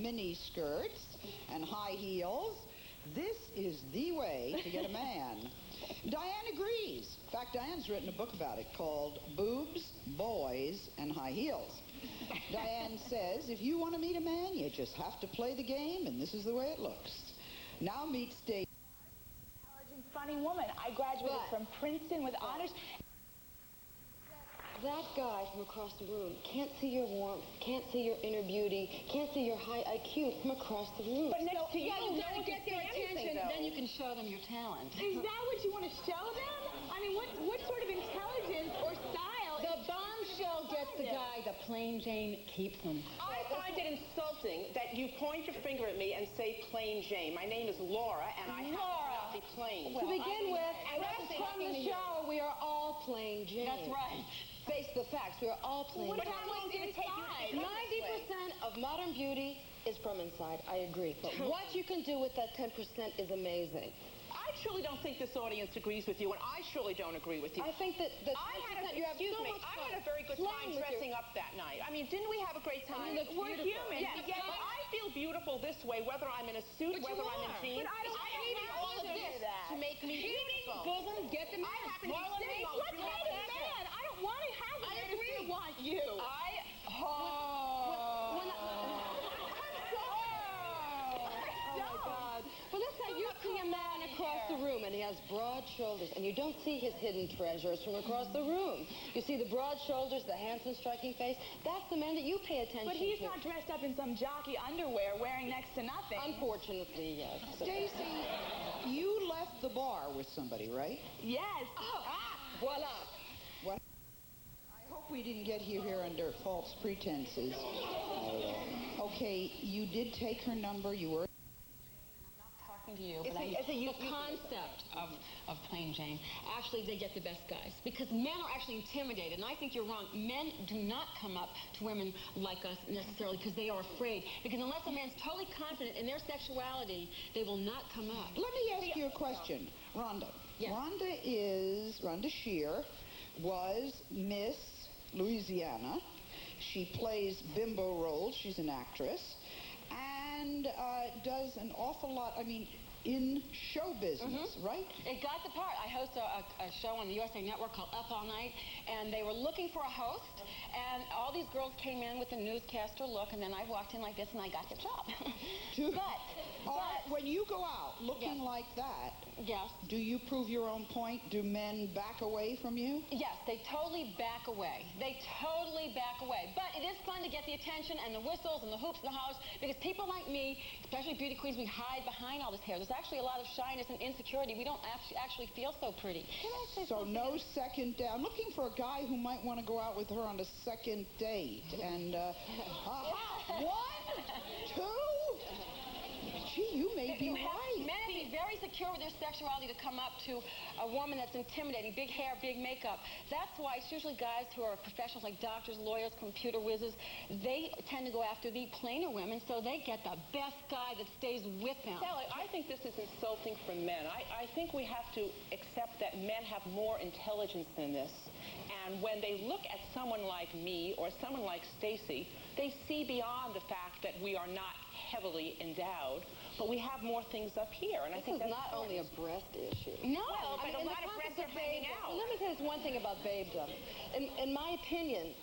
mini skirts and high heels, this is the way to get a man. Diane agrees. In fact, Diane's written a book about it called Boobs, Boys, and High Heels. Diane says, if you want to meet a man, you just have to play the game, and this is the way it looks. Now meet Stacey. Intelligent, funny woman. I graduated from Princeton with honors. That guy from across the room can't see your warmth, can't see your inner beauty, can't see your high IQ from across the room. But next to you, you no gotta one get can their see attention, anything, then you can show them your talent. Is that what you want to show them? I mean, what sort of intelligence or style? The bombshell gets the guy, the plain Jane keeps him. I find it insulting that you point your finger at me and say plain Jane. My name is Laura, and I have to be plain. To begin with, rest from the show, we are all plain Jane. That's right. Face the facts, we are all plain What Jane. about what's inside? 90% of modern beauty is from inside, I agree. But what you can do with that 10% is amazing. I truly don't think this audience agrees with you, and I surely don't agree with you. I think that I had a very good time dressing up that night. I mean, didn't we have a great time? We're human. Yes, but I feel beautiful this way, whether I'm in a suit, whether I'm in jeans. But I don't need all of this to make me beautiful. Bosom, get the man. I happen to be sitting Let's have a man. I don't want to have a man. I agree. I want you. Well, let's say you see a man across the room and he has broad shoulders, and you don't see his hidden treasures from across the room. You see the broad shoulders, the handsome, striking face. That's the man that you pay attention to. But he's not dressed up in some jockey underwear wearing next to nothing. Unfortunately, yes. Stacey, you left the bar with somebody, right? Yes. Voila. What? I hope we didn't get you here under false pretenses. Okay, you did take her number. You were To you, but the concept of plain Jane, actually they get the best guys, because men are actually intimidated, and I think you're wrong. Men do not come up to women like us necessarily because they are afraid, because unless a man's totally confident in their sexuality, they will not come up. Let me ask you a question, Rhonda. Yes. Rhonda Shear was Miss Louisiana. She plays bimbo roles. She's an actress. And does an awful lot, I mean, in show business, right? It got the part. I host a show on the USA Network called Up All Night, and they were looking for a host, and all these girls came in with a newscaster look, and then I walked in like this, and I got the job. But when you go out looking like that, yes. Do you prove your own point? Do men back away from you? Yes, they totally back away. They totally back away. But it is fun to get the attention and the whistles and the hoops in the house, because people like me, especially beauty queens, we hide behind all this hair. There's actually a lot of shyness and insecurity. We don't actually feel so pretty. So no second date. I'm looking for a guy who might want to go out with her on a second date. And, one, two. Gee, you may be right. Men be very secure with their sexuality to come up to a woman that's intimidating, big hair, big makeup. That's why it's usually guys who are professionals like doctors, lawyers, computer whizzes. They tend to go after the plainer women, so they get the best guy that stays with them. Sally, I think this is insulting for men. I think we have to accept that men have more intelligence than this. And when they look at someone like me or someone like Stacey, they see beyond the fact that we are not heavily endowed, but we have more things up here. And I think that's not only a breast issue. No, but a lot of breasts are hanging out. Let me tell you one thing about babedom. In my opinion,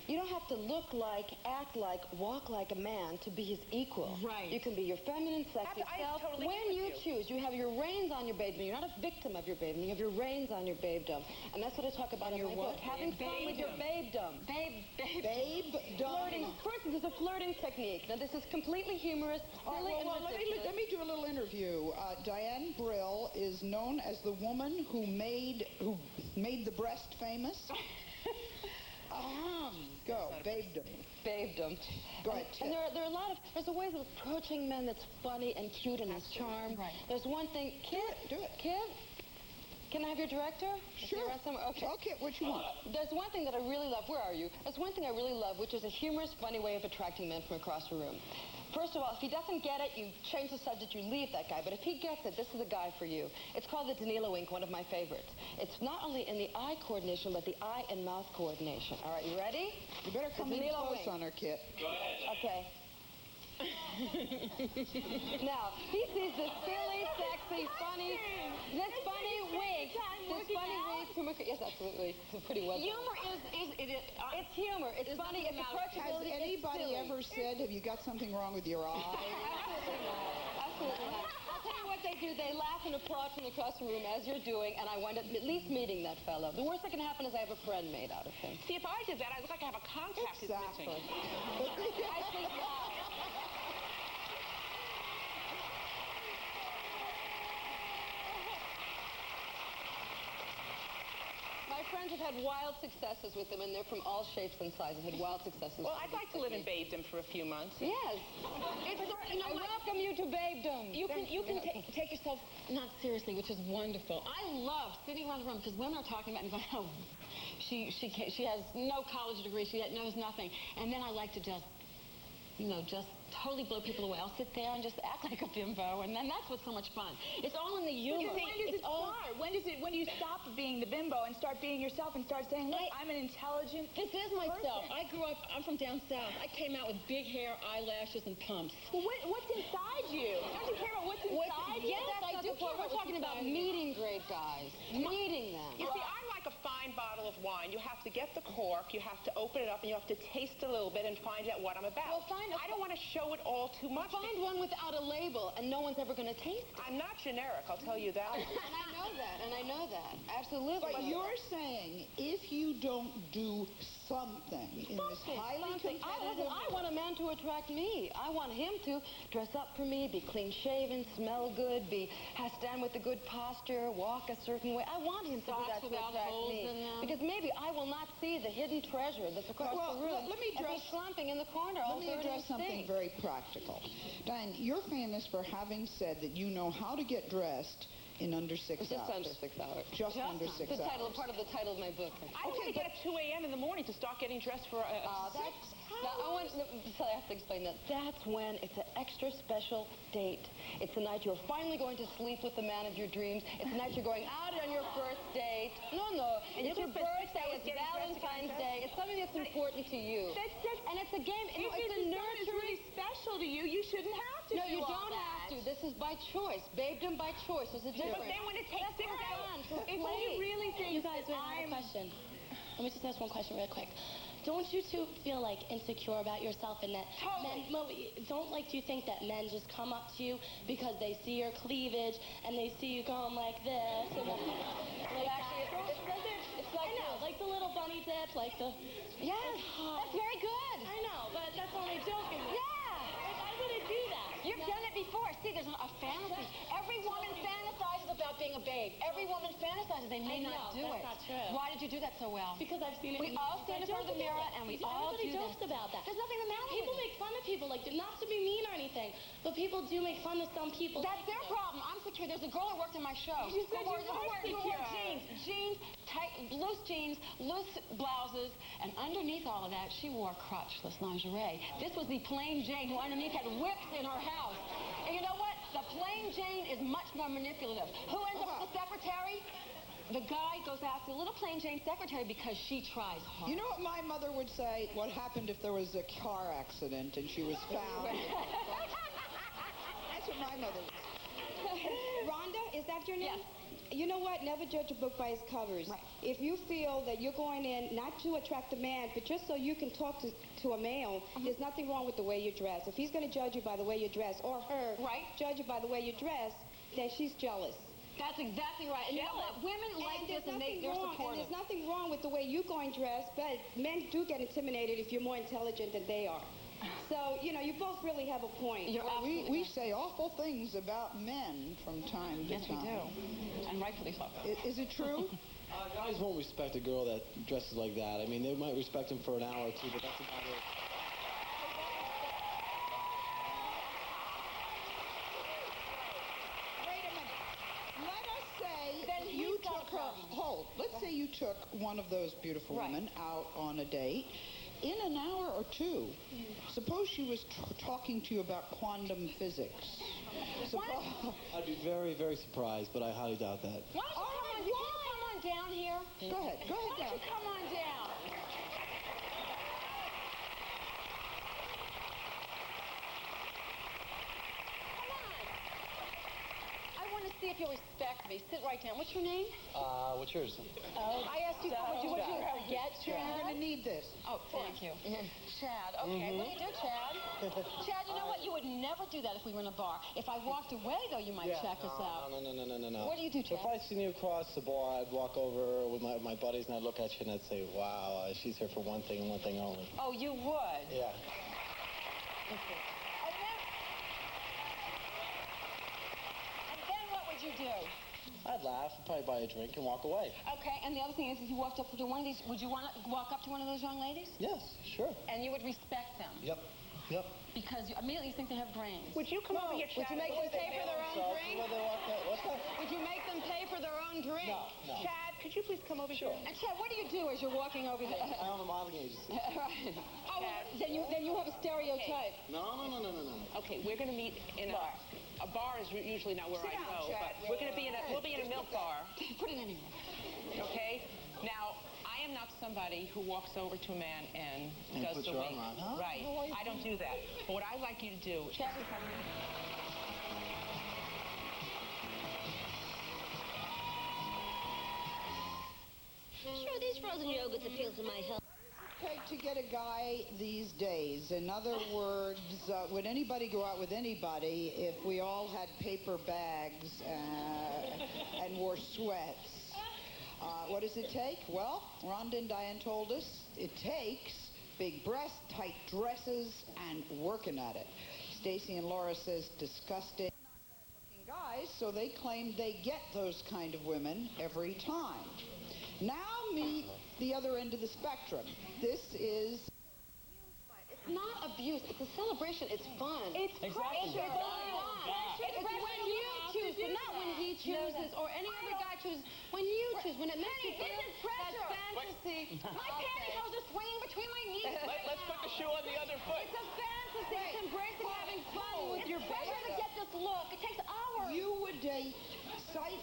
you don't have to look like, act like, walk like a man to be his equal. Right. You can be your feminine, sexy self. Totally when you choose, you have your reins on your babedom. You're not a victim of your babedom. You have your reins on your babedom. And that's what I talk about in my book. Having fun with your babedom. Babedom. Flirting. For instance, it's a flirting technique. Now, this is completely humorous, silly, and ridiculous. Let me do a little interview. Diane Brill is known as the woman who made the breast famous. Go, babedom. Babedom. Go ahead, and there are a lot of, there's a way of approaching men that's funny and cute and has charm. Right. There's one thing, Kid, Do it. Kid, can I have your director? Sure. Okay. Okay, what you want? There's one thing that I really love. Where are you? There's one thing I really love, which is a humorous, funny way of attracting men from across the room. First of all, if he doesn't get it, you change the subject, you leave that guy. But if he gets it, this is a guy for you. It's called the Danilo wink, one of my favorites. It's not only in the eye coordination, but the eye and mouth coordination. All right, you ready? You better come in close on her, Kit. Go ahead. Okay. Now, he sees this silly, sexy, funny wig. Yes, absolutely. It's pretty well done. Humor It's humor. It's funny. It's approachability. Has anybody ever said, have you got something wrong with your eye? Absolutely not. Absolutely not. I'll tell you what they do. They laugh and applaud from across the room as you're doing, and I wind up at least meeting that fellow. The worst that can happen is I have a friend made out of him. See, if I did that, I look like I have a contact that's missing. I think not. My friends have had wild successes with them, and they're from all shapes and sizes. Had wild successes. Well, I'd like to live in babedom for a few months. Yes. I welcome you to babedom. You can take yourself not seriously, which is wonderful. I love sitting around the room because women are talking about it and going, oh, she has no college degree, she knows nothing. And then I like to just totally blow people away. I'll sit there and just act like a bimbo, and then that's what's so much fun. It's all in the humor. When does it start? When do you stop being the bimbo and start being yourself and start saying, look, I'm an intelligent This is myself. person. I grew up, I'm from down south. I came out with big hair, eyelashes, and pumps. Well, what's inside you? Don't you care about what's inside you? Yes, I do care. We're talking about meeting great guys. Meeting them. You see, I'm like a fine bottle of wine. You have to get the cork, you have to open it up, and you have to taste a little bit and find out what I'm about. Well, I don't want to show it all too much. Find one without a label, and no one's ever going to taste it. I'm not generic, I'll tell you that. And I know that. Absolutely. But you're saying if you don't do something in this highly competitive... I want a man to attract me. I want him to dress up for me, be clean-shaven, smell good, stand with a good posture, walk a certain way. I want him to do that to attract me. Because maybe I will not see the hidden treasure that's across the room. Let me address slumping in the corner. Let me address something very practical. Diane, you're famous for having said that you know how to get dressed in under 6 hours. Just under 6 hours. Just under 6 hours. Part of the title of my book. I want to get at 2 a.m. in the morning to start getting dressed for a 6 hours. I have to explain that. That's when it's an extra special date. It's the night you're finally going to sleep with the man of your dreams. It's the night you're going out on your first date. No. And it's your birthday. It's Valentine's Day. It's something that's important to you. And it's a game. If it's really special to you, you shouldn't have to. No, you don't have to. This is by choice. Babedom by choice. There's a difference. But then when it takes 6 hours, if you really think you guys, wait, I have a question. Let me just ask one question real quick. Don't you two feel like insecure about yourself and that men, do you think that men just come up to you because they see your cleavage and they see you going like this and it's like, I know, like the little bunny dip, like the... Yes, that's very good. I know, but that's only joking. Yeah. Like, I wouldn't do that. You've done it before. See, there's a fantasy. Every woman fantasizes about being a babe. Every woman fantasizes. They may not do it. That's not true. Why did you do that so well? Because I've seen it. We all stand in front of the mirror and we all do Everybody jokes about that. There's nothing the matter People with it. make fun of people, like, not to be mean or anything, but people do make fun of some people. That's their problem. I'm secure. There's a girl who worked in my show. You said you were wore jeans, tight, loose jeans, loose blouses, and underneath all of that, she wore crotchless lingerie. This was the plain Jane who underneath had whips in her house. And you know what? The plain Jane is much more manipulative. Who ends up with the secretary? The guy goes after the little plain Jane secretary because she tries hard. You know what my mother would say? What happened if there was a car accident and she was found? That's what my mother would say. Rhonda, is that your name? Yes. You know what? Never judge a book by its covers. Right. If you feel that you're going in not to attract a man, but just so you can talk to a male, there's nothing wrong with the way you dress. If he's going to judge you by the way you dress, or her judge you by the way you dress, then she's jealous. That's exactly right. And you know what? Women like this and they're supportive. And there's nothing wrong with the way you're going dressed, but men do get intimidated if you're more intelligent than they are. So, you know, you both really have a point. We say awful things about men from time to time. Yes, we do. And rightfully so. Is it true? Guys won't respect a girl that dresses like that. I mean, they might respect him for an hour or two, but that's about it. Wait a minute. Let us say that you took her... Let's say you took one of those beautiful women out on a date. In an hour or two, suppose she was talking to you about quantum physics. I'd be very, very surprised, but I highly doubt that. Why don't you come on down here? Go ahead. Go ahead. Why don't you come on down? see if you'll respect me. Sit right down. What's your name? What's yours? I asked you, would you forget, Chad? You're going to need this. Oh, thank you. Chad, okay. What do you do, Chad? Chad, you know what? You would never do that if we were in a bar. If I walked away, though, you might check us out. No. What do you do, Chad? If I seen you across the bar, I'd walk over with my buddies and I'd look at you and I'd say, wow, she's here for one thing and one thing only. Oh, you would? Yeah. Okay. And then what would you do? I'd laugh, probably buy a drink and walk away. Okay, and the other thing is, if you walked up to one of these, would you want to walk up to one of those young ladies? Yes, sure. And you would respect them? Yep. Because you immediately think they have brains. Would you come over here, Chad? Would you make them pay for their own drink? What's that? Would you make them pay for their own drink? No. Chad, could you please come over here? And Chad, what do you do as you're walking over there? I own a modeling agency. Right. Oh, then you have a stereotype. No. Okay, we're going to meet in a... A bar is usually not where I go, but we're going to be we'll be in a milk bar. Put it anywhere. Okay? Now, I am not somebody who walks over to a man and does the wink. Huh? Right. I don't do that. But what I'd like you to do... Chad, Sure, these frozen yogurts appeal to my health. Take to get a guy these days. In other words, would anybody go out with anybody if we all had paper bags and wore sweats? What does it take? Well, Rhonda and Diane told us it takes big breasts, tight dresses, and working at it. Stacy and Laura says disgusting guys, so they claim they get those kind of women every time. Now meet the other end of the spectrum. This is... It's not abuse. It's a celebration. It's fun. It's pressure. It's when you choose, but not when he chooses or any other guy chooses. When you choose, when it makes you feel that fantasy. My pantyhose are swinging between my knees. Let's put the shoe on the other foot. It's a fantasy. It's embracing having fun with your pressure to get this look. It takes hours. You would date, sight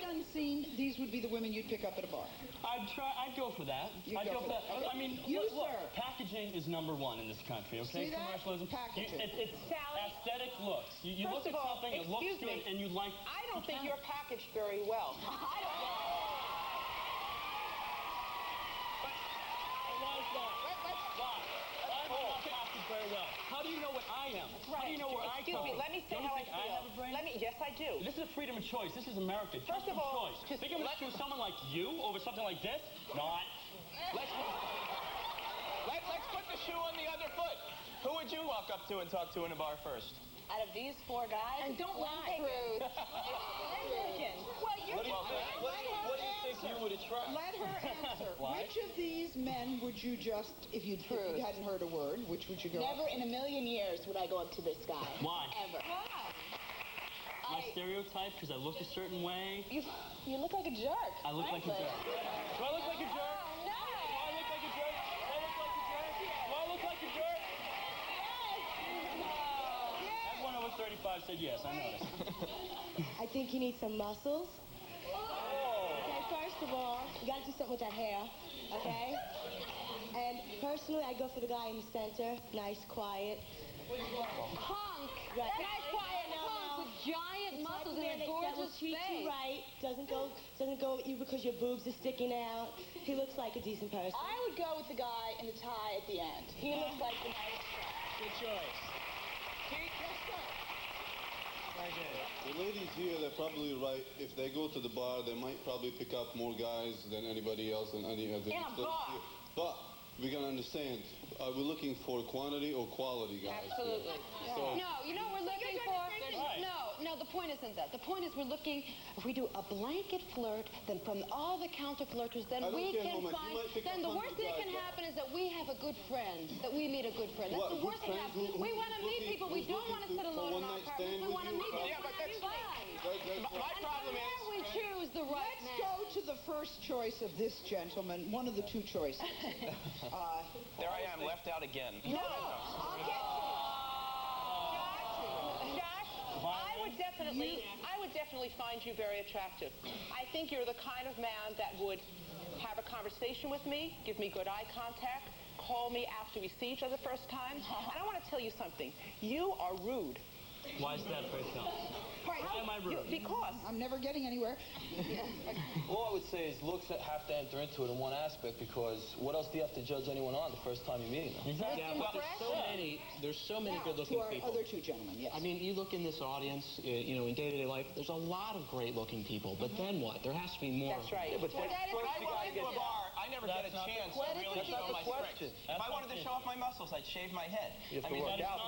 unseen, these would be the women you'd pick up at a bar. I'd go for that. I'd go for that. Okay. I mean, look, packaging is number one in this country, okay? See that? Commercialism. Packaging. It's aesthetic looks. You look at something, it looks good, and you like... I don't think you're packaged very well. Why is that? Why? Why am I not packaged very well? How do you know what I am? How do you know where I come from? Let me say how I feel. I have a brain? Yes, I do. This is a freedom of choice. This is America. First of all, choice. Think I'm going to choose someone like you over something like this? Not. Let's put the shoe on the other foot. Who would you walk up to and talk to in a bar first? Out of these four guys, And don't lie. Well, What do you think you would attract? Let her answer. Which of these men would you just, if you hadn't heard a word, which would you go never in a million years would I go up to this guy. Why? Ever. My stereotype, because I look a certain way. You look like a jerk. I look like a jerk. Do I look like a jerk? No. Do I look like a jerk? Do I look like a jerk? Do I look like a jerk? Yes. Everyone over 35 said yes, I noticed. I think you need some muscles. Okay, first of all, you gotta do something with that hair, okay? And personally, I go for the guy in the center, nice, quiet. Punk. Right. Nice, quiet punk with giant muscles and a that will gorgeous treat face. you right, doesn't go with you because your boobs are sticking out. He looks like a decent person. I would go with the guy in the tie at the end. He looks like the nice guy. Good choice. The ladies here, they're probably right. If they go to the bar, they might probably pick up more guys than anybody else in any of the... In a bar. But we gotta understand, are we looking for quantity or quality, guys? Absolutely. So, No, you know what we're looking for? No, the point isn't that. The point is we're looking, if we do a blanket flirt, then from all the counter flirters, then I don't we care can how much. You find, might pick then up the worst 100 thing that can guys. happen is that we have a good friend, that we meet a good friend. That's What, the a good worst thing that friend happens. We want to meet people. We don't want to sit alone in our apartments. We want to meet people. Yeah, but that's... Fun. My problem And is... we choose the right Let's man. go to the first choice of this gentleman, one of the two choices. There I am, left out again. No. I'll get you. Josh, I would definitely find you very attractive. I think you're the kind of man that would have a conversation with me, give me good eye contact, call me after we see each other the first time. And I want to tell you something. You are rude. Why is that, Fred? Why am I rude? Because I'm never getting anywhere. All I would say is looks have to enter into it in one aspect, because what else do you have to judge anyone on the first time you're meeting them? Exactly. Yeah, but there's so many good-looking to our people. other two gentlemen, yes. I mean, you look in this audience, you know, in day-to-day life, there's a lot of great-looking people, but then what? There has to be more. That's right. Yeah, but When I walk into a bar, I never get a chance to really show my strength. If I wanted to show off my muscles, I'd shave my head. You have to work out.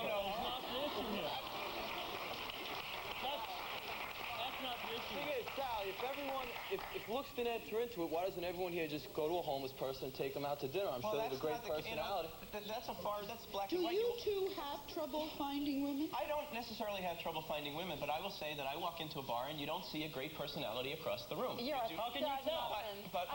The thing is, Sal, if looks didn't enter into it, why doesn't everyone here just go to a homeless person and take them out to dinner? I'm sure they have a great personality. That's black Do and white. you two have trouble finding women? I don't necessarily have trouble finding women, but I will say that I walk into a bar and you don't see a great personality across the room. How can you tell? But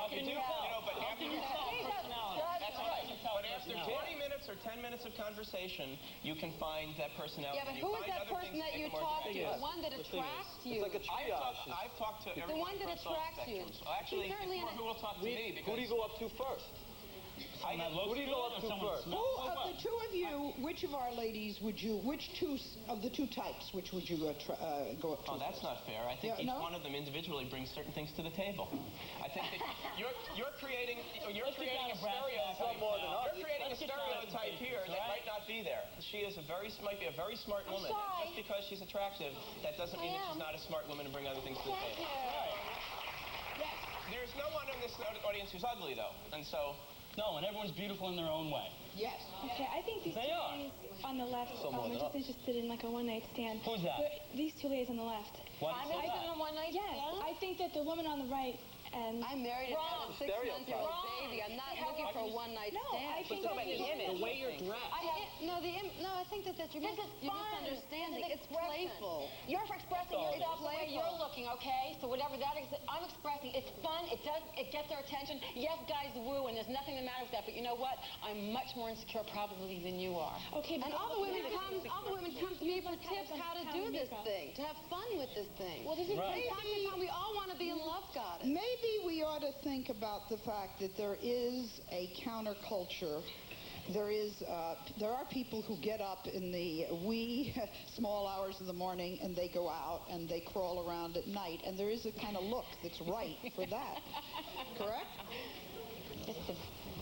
after 20 minutes or 10 minutes of conversation, you can find that personality. Yeah, but who is that person that you talk to? The one that attracts you. It's like a triage. I've talked to The everyone one that across all attracts you. spectrums. Actually, it's more who will talk to me. Who do you go up to first? Who do you go up to first? Who of the two of you, which of our ladies would you, which two of the two types, which would you go up to? Oh, that's not fair. I think each one of them individually brings certain things to the table. I think that you're creating a stereotype. You're creating a stereotype here that might not be there. She is might be a very smart woman. And just because she's attractive, that doesn't mean that she's not a smart woman to bring other things to the table. Yes. There's no one in this audience who's ugly, though, and so. No, and everyone's beautiful in their own way. Yes. Okay, I think these two ladies on the left are just interested in like a one-night stand. Who's that? These two ladies on the left. I'm interested in a one-night stand? Yes, I think that the woman on the right and... I'm married and have a 6-month-old baby. I'm not looking for a one-night stand. No, I think that the way you're dressed. I think that you're misunderstanding. It's playful. You're expressing yourself the way you're looking, okay? So whatever that is, I'm expressing. It's fun. It gets their attention. Yes, guys woo, and there's nothing the matter with that. But you know what? I'm much more insecure probably than you are. Okay, and all the women come to me for tips how to do this thing, to have fun with this thing. Well, this is from time to time we all want to be in love, goddess. Maybe we ought to think about the fact that there is a counterculture. There are people who get up in the wee small hours of the morning and they go out and they crawl around at night, and there is a kind of look that's right for that. Correct?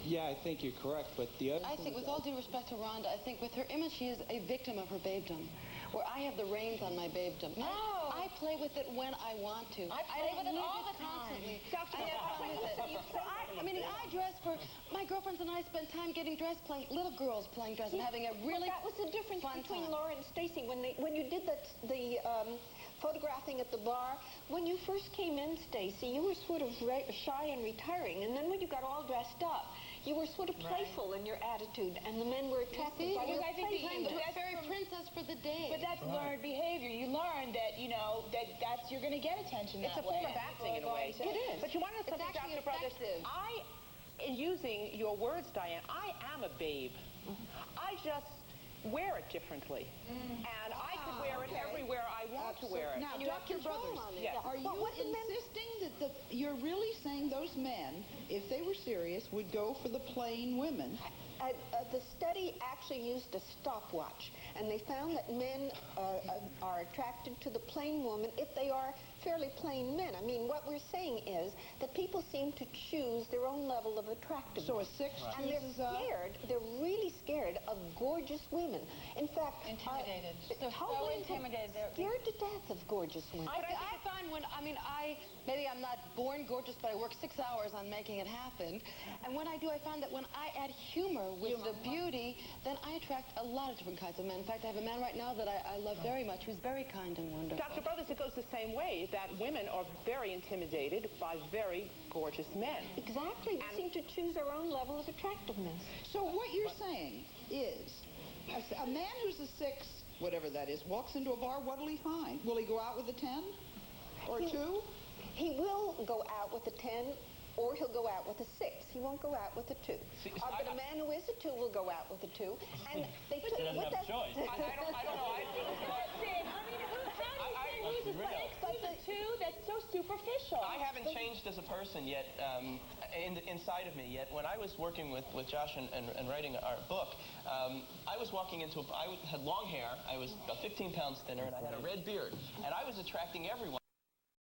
Yeah, I think you're correct, but the other I think, with all due respect to Rhonda, I think with her image, she is a victim of her babedom, where I have the reins on my babedom. No! I play with it when I want to. I play with it all the time. I have fun with it. I dress for... My girlfriends and I spend time getting dressed, playing... Little girls playing dress and having a really that was the difference between time. Laura and Stacy. When you did the photographing at the bar, when you first came in, Stacy, you were sort of shy and retiring, and then when you got all dressed up, you were sort of playful in your attitude, and the men were attracted by your playtime. That's very princess for the day. But that's learned behavior. You learn that, you know, that's you're going to get attention that way. It's a form of acting in a way. It is. But you want to know something, Dr. Brothers? In using your words, Diane, I am a babe. I just wear it differently. And I could wear it everywhere I want to wear it. Now, Dr. Brothers, are you insisting that you're really saying those men, if they were serious, would go for the plain women? The study actually used a stopwatch, and they found that men are attracted to the plain woman if they are fairly plain men. I mean, what we're saying is that people seem to choose their own level of attractiveness. So a 6 and they're scared, they're really scared of gorgeous women. In fact... Intimidated. They're so intimidated. They're scared to death of gorgeous women. I find maybe I'm not born gorgeous, but I work 6 hours on making it happen. And when I do, I find that when I add humor with the beauty, then I attract a lot of different kinds of men. In fact, I have a man right now that I love very much, who's very kind and wonderful. Dr. Brothers, it goes the same way, that women are very intimidated by very gorgeous men. Exactly. They seem to choose their own level of attractiveness. So what you're saying is, a man who's a 6, whatever that is, walks into a bar, what'll he find? Will he go out with a 10? Or 2? He will go out with a 10, or he'll go out with a 6. He won't go out with a 2. But a man who is a 2 will go out with a 2. And they doesn't have a choice. I don't know. Who's a 6 plus a 2? That's so superficial. I haven't changed as a person yet, inside of me yet. When I was working with Josh and writing our book, I was walking into I had long hair, I was about 15 pounds thinner, and I had a red beard. And I was attracting everyone.